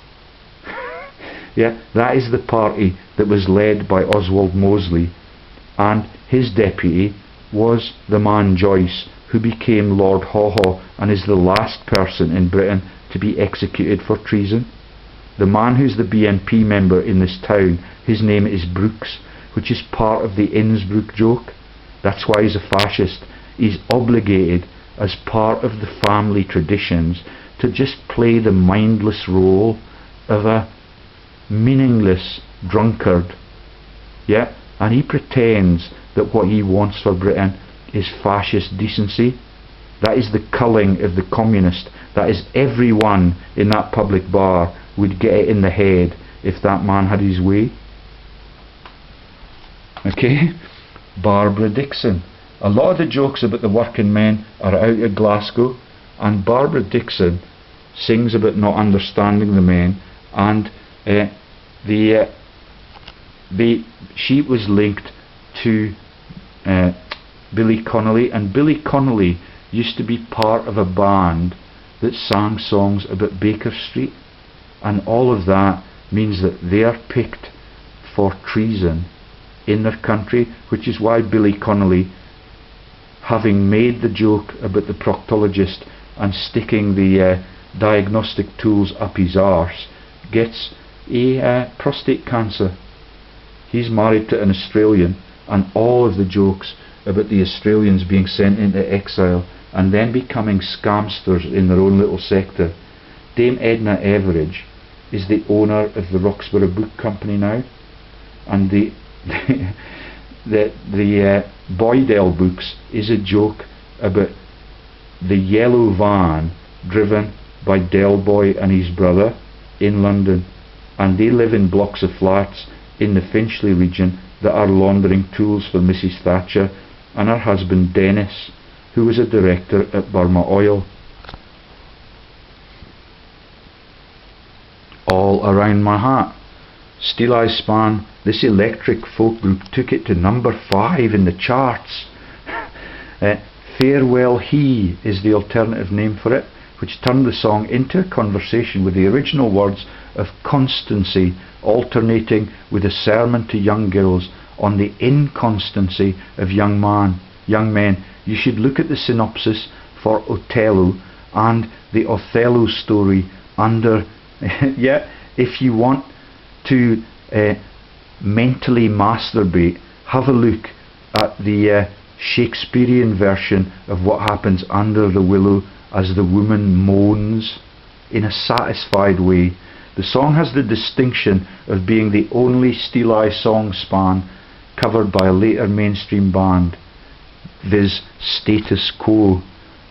yeah, that is the party that was led by Oswald Mosley, and his deputy was the man Joyce, who became Lord Haw-Haw and is the last person in Britain to be executed for treason. The man who's the BNP member in this town, his name is Brooks, which is part of the Innsbruck joke. That's why he's a fascist. He's obligated, as part of the family traditions, to just play the mindless role of a meaningless drunkard. Yeah? And he pretends that what he wants for Britain is fascist decency. That is the culling of the communist. That is, everyone in that public bar would get it in the head if that man had his way. Okay? Barbara Dixon. A lot of the jokes about the working men are out of Glasgow, and Barbara Dixon sings about not understanding the men, and she was linked to Billy Connolly, and Billy Connolly used to be part of a band that sang songs about Baker Street, and all of that means that they are picked for treason in their country, which is why Billy Connolly, having made the joke about the proctologist and sticking the diagnostic tools up his arse, gets a prostate cancer. He's married to an Australian, and all of the jokes about the Australians being sent into exile and then becoming scamsters in their own little sector. Dame Edna Everage is the owner of the Roxburgh Book Company now, and the Boydell books is a joke about the yellow van driven by Del Boy and his brother in London, and they live in blocks of flats in the Finchley region that are laundering tools for Mrs. Thatcher and her husband Dennis, who was a director at Burma Oil. All around my heart. Steel Eye Span, this electric folk group took it to number 5 in the charts. Farewell He is the alternative name for it, which turned the song into a conversation with the original words of constancy alternating with a sermon to young girls on the inconstancy of young men. You should look at the synopsis for Othello and the Othello story under yeah, if you want to mentally masturbate, have a look at the Shakespearean version of what happens under the willow as the woman moans in a satisfied way. The song has the distinction of being the only Steel Eye song span covered by a later mainstream band, viz. Status Quo.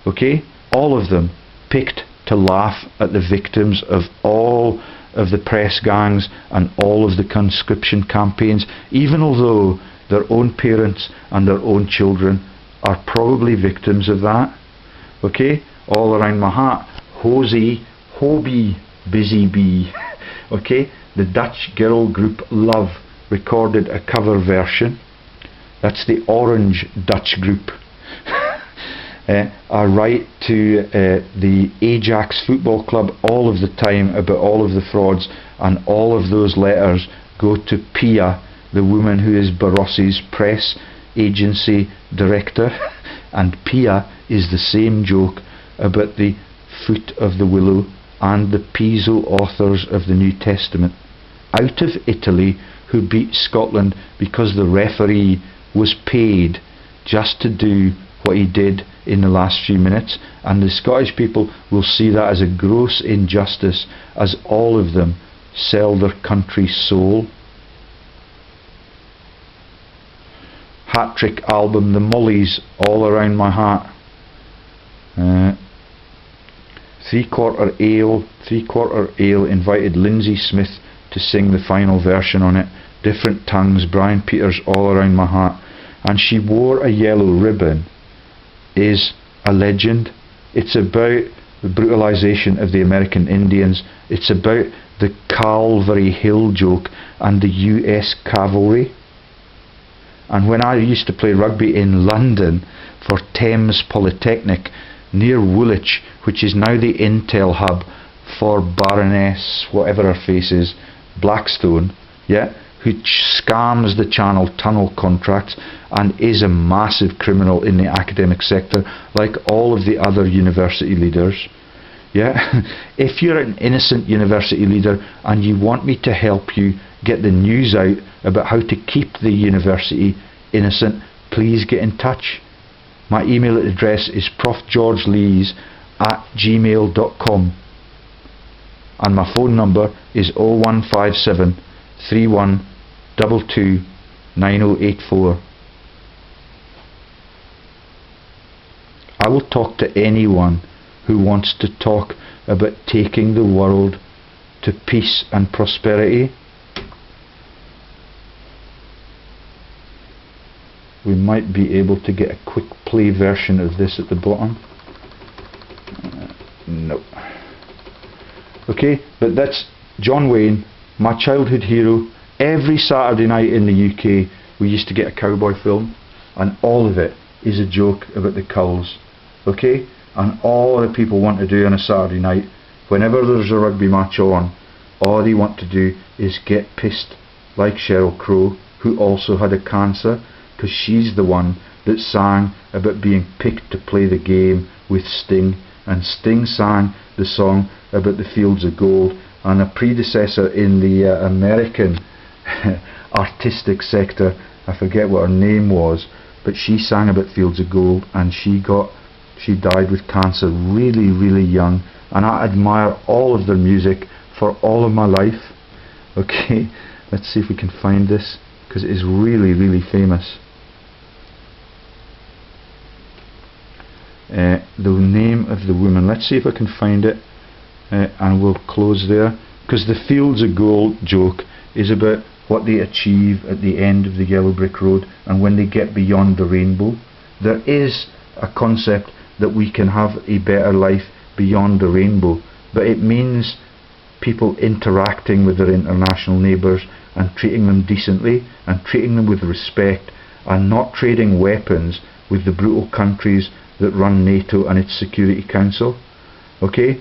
Okay? All of them picked to laugh at the victims of all of the press gangs and all of the conscription campaigns, even although their own parents and their own children are probably victims of that. Okay? All around my heart. Hosey, Hobie, Busy Bee. Okay? The Dutch girl group Love recorded a cover version. That's the Orange Dutch group. I write to the Ajax Football Club all of the time about all of the frauds, and all of those letters go to Pia, the woman who is Barossi's press agency director. And Pia is the same joke about the foot of the willow and the Piso authors of the New Testament out of Italy, who beat Scotland because the referee was paid just to do what he did in the last few minutes, and the Scottish people will see that as a gross injustice, as all of them sell their country's soul. Hat-trick album, The Mollies, All Around My Heart. Three-quarter ale invited Lindsay Smith to sing the final version on it. Different Tongues, Brian Peters, All Around My Heart. And She Wore a Yellow Ribbon is a legend. It's about the brutalization of the American Indians. It's about the Calvary Hill joke and the US cavalry. And when I used to play rugby in London for Thames Polytechnic near Woolwich, which is now the Intel hub for Baroness whatever her face is, Blackstone, yeah, who scams the Channel Tunnel contracts and is a massive criminal in the academic sector, like all of the other university leaders. Yeah, if you're an innocent university leader and you want me to help you get the news out about how to keep the university innocent, please get in touch. My email address is profgeorgelees@gmail.com, and my phone number is 0157 3122 9084. I will talk to anyone who wants to talk about taking the world to peace and prosperity. We might be able to get a quick play version of this at the bottom. No. Okay, but that's John Wayne, my childhood hero. Every Saturday night in the UK we used to get a cowboy film, and all of it is a joke about the cows. Okay? And all the people want to do on a Saturday night, whenever there's a rugby match on, all they want to do is get pissed, like Sheryl Crow, who also had a cancer, because she's the one that sang about being picked to play the game with Sting, and Sting sang the song about the fields of gold, and a predecessor in the American artistic sector, I forget what her name was, but she sang about fields of gold, and she died with cancer really, really young, and I admire all of their music for all of my life. Okay, let's see if we can find this, because it is really, really famous. The name of the woman, let's see if I can find it, and we'll close there, Because the fields of gold joke is about what they achieve at the end of the yellow brick road and when they get beyond the rainbow. There is a concept that we can have a better life beyond the rainbow, but it means people interacting with their international neighbours and treating them decently and treating them with respect and not trading weapons with the brutal countries that run NATO and its Security Council. Okay?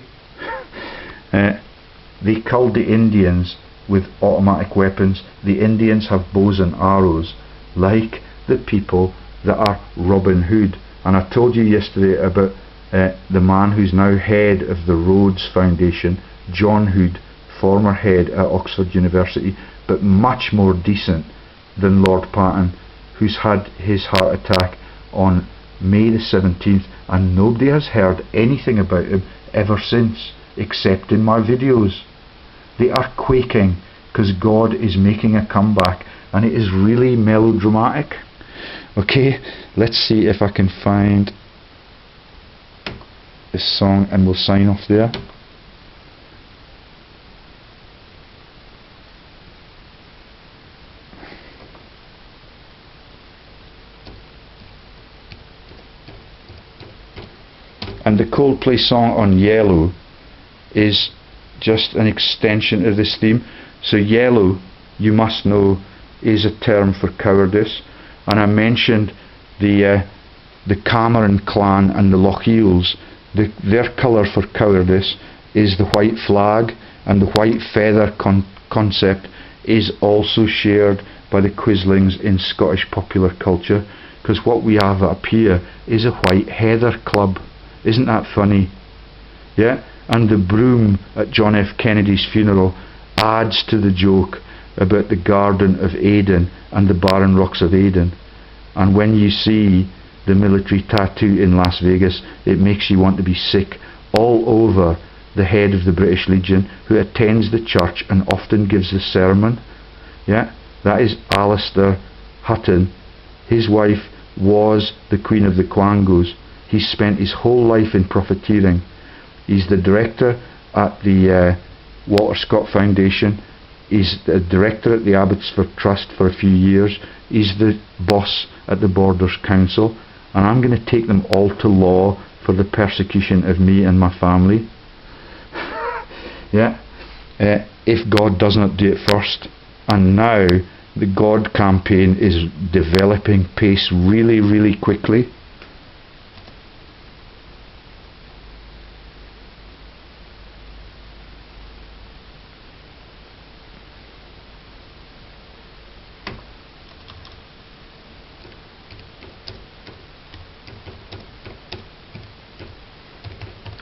They killed the Indians with automatic weapons. The Indians have bows and arrows like the people that are Robin Hood. And I told you yesterday about the man who's now head of the Rhodes Foundation, John Hood, former head at Oxford University, but much more decent than Lord Patton, who's had his heart attack on May the 17th, and nobody has heard anything about him ever since, except in my videos. They are quaking because God is making a comeback, and it is really melodramatic. Okay, let's see if I can find this song and we'll sign off there. And the Coldplay song on Yellow is just an extension of this theme. So yellow, you must know, is a term for cowardice. And I mentioned the Cameron clan and the Lochiels. Their colour for cowardice is the white flag, and the white feather concept is also shared by the Quislings in Scottish popular culture, because what we have up here is a white heather club. Isn't that funny? Yeah? And the broom at John F. Kennedy's funeral adds to the joke about the Garden of Aden and the barren rocks of Aden. And when you see the military tattoo in Las Vegas, it makes you want to be sick all over the head of the British Legion, who attends the church and often gives the sermon. Yeah, that is Alistair Hutton. His wife was the Queen of the Quangos. He spent his whole life in profiteering. He's the director at the Walter Scott Foundation. He's the director at the Abbotsford Trust for a few years. He's the boss at the Borders Council. And I'm going to take them all to law for the persecution of me and my family. Yeah. If God does not do it first. And now the God campaign is developing pace really, really quickly.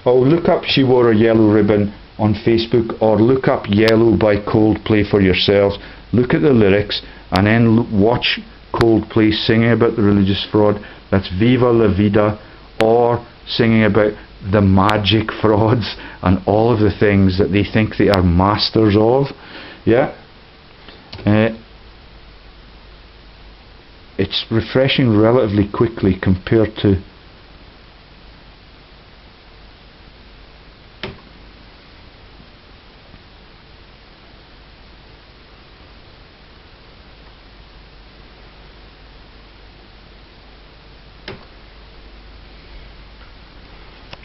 Oh, look up She Wore a Yellow Ribbon on Facebook, or look up Yellow by Coldplay for yourselves. Look at the lyrics and then watch Coldplay singing about the religious fraud. That's Viva la Vida, or singing about the magic frauds and all of the things that they think they are masters of. Yeah. It's refreshing relatively quickly compared to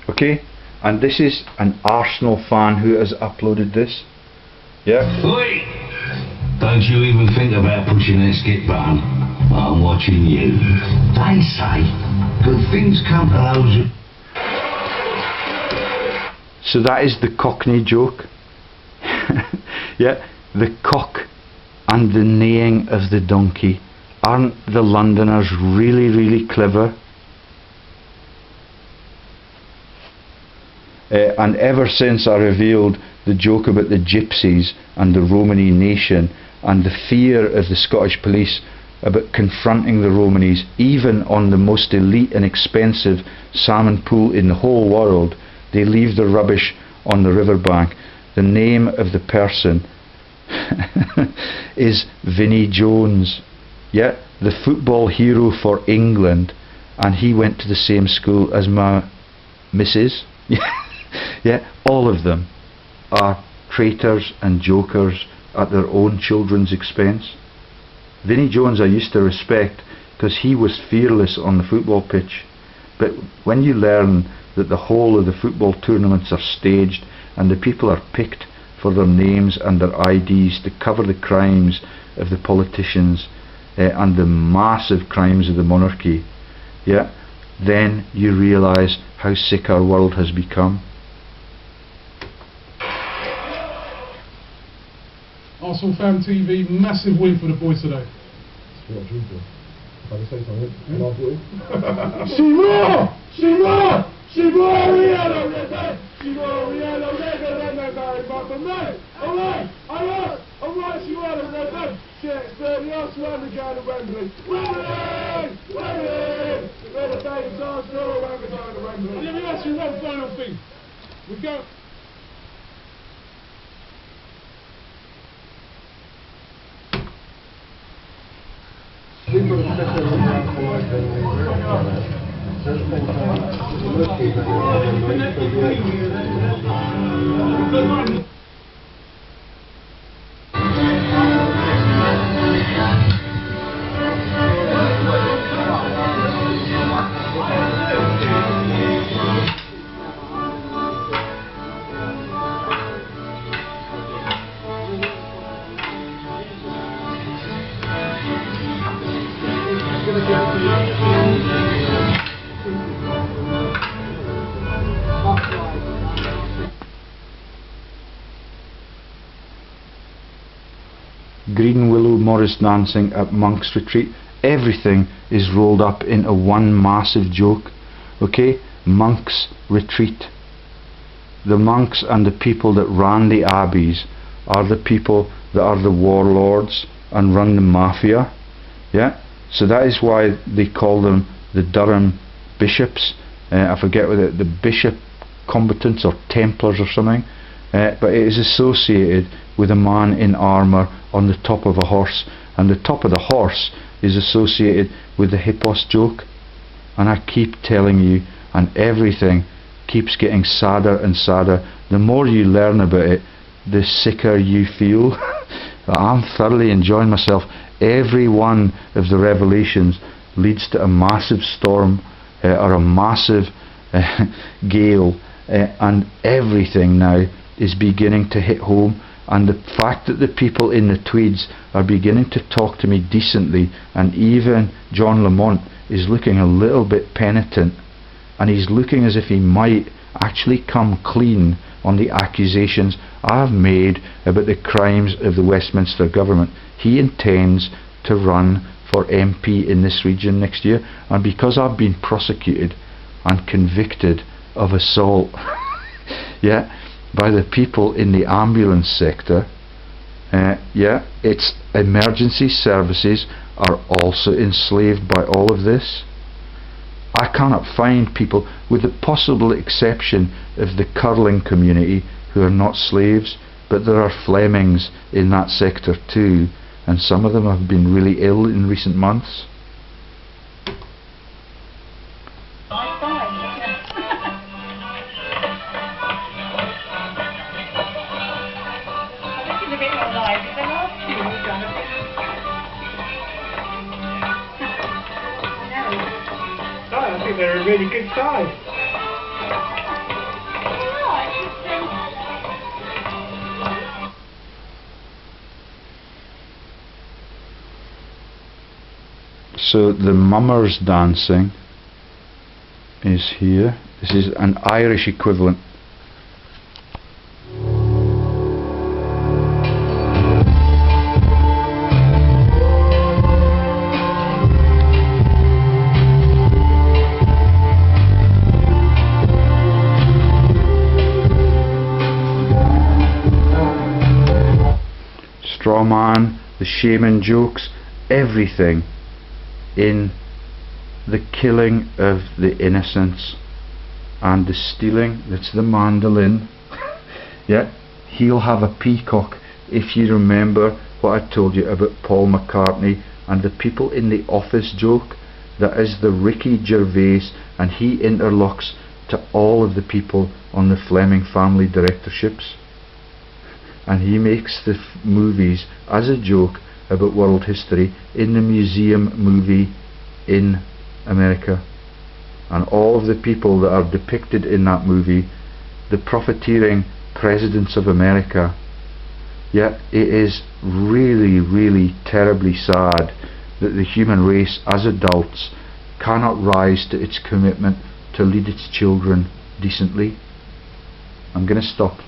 okay, and this is an Arsenal fan who has uploaded this. Yeah. Wait! Don't you even think about pushing that skip button. I'm watching you. They say good things come to those who... So that is the Cockney joke. Yeah, the cock and the neighing of the donkey. Aren't the Londoners really, really clever? And ever since I revealed the joke about the gypsies and the Romany nation and the fear of the Scottish police about confronting the Romanis, even on the most elite and expensive salmon pool in the whole world, they leave the rubbish on the riverbank. The name of the person is Vinnie Jones. Yeah, the football hero for England, and he went to the same school as my missus. Yeah, all of them are traitors and jokers at their own children's expense. Vinnie Jones I used to respect because he was fearless on the football pitch, but when you learn that the whole of the football tournaments are staged and the people are picked for their names and their IDs to cover the crimes of the politicians and the massive crimes of the monarchy, then you realise how sick our world has become. Arsenal Fan TV, massive win for the boys today. Let me ask you one final thing. We go. Green Willow Morris dancing at Monk's Retreat. Everything is rolled up into one massive joke. Okay, Monk's Retreat. The monks and the people that ran the abbeys are the people that are the warlords and run the mafia. So that is why they call them the Durham bishops. I forget whether the bishop combatants or Templars or something, but it is associated with a man in armour on the top of a horse, and the top of the horse is associated with the hippos joke. And I keep telling you, and everything keeps getting sadder and sadder. The more you learn about it, the sicker you feel. I'm thoroughly enjoying myself. Every one of the revelations leads to a massive storm or a massive gale, and everything now is beginning to hit home. And the fact that the people in the tweeds are beginning to talk to me decently, and even John Lamont is looking a little bit penitent, and he's looking as if he might actually come clean on the accusations I've made about the crimes of the Westminster government. He intends to run for MP in this region next year, and because I've been prosecuted and convicted of assault by the people in the ambulance sector, its emergency services are also enslaved by all of this. I cannot find people, with the possible exception of the curling community, who are not slaves, but there are Flemings in that sector too, and some of them have been really ill in recent months. I think they're a really good size. So the mummers dancing is here. This is an Irish equivalent. Straw man, the shaman jokes, everything in the killing of the innocents and the stealing. That's the mandolin. He'll have a peacock. If you remember what I told you about Paul McCartney and the people in the office joke, that is the Ricky Gervais, and he interlocks to all of the people on the Fleming family directorships. and he makes the movies as a joke about world history in the museum movie in America. And all of the people that are depicted in that movie, the profiteering presidents of America. Yet it is really, really terribly sad that the human race as adults cannot rise to its commitment to lead its children decently. I'm going to stop.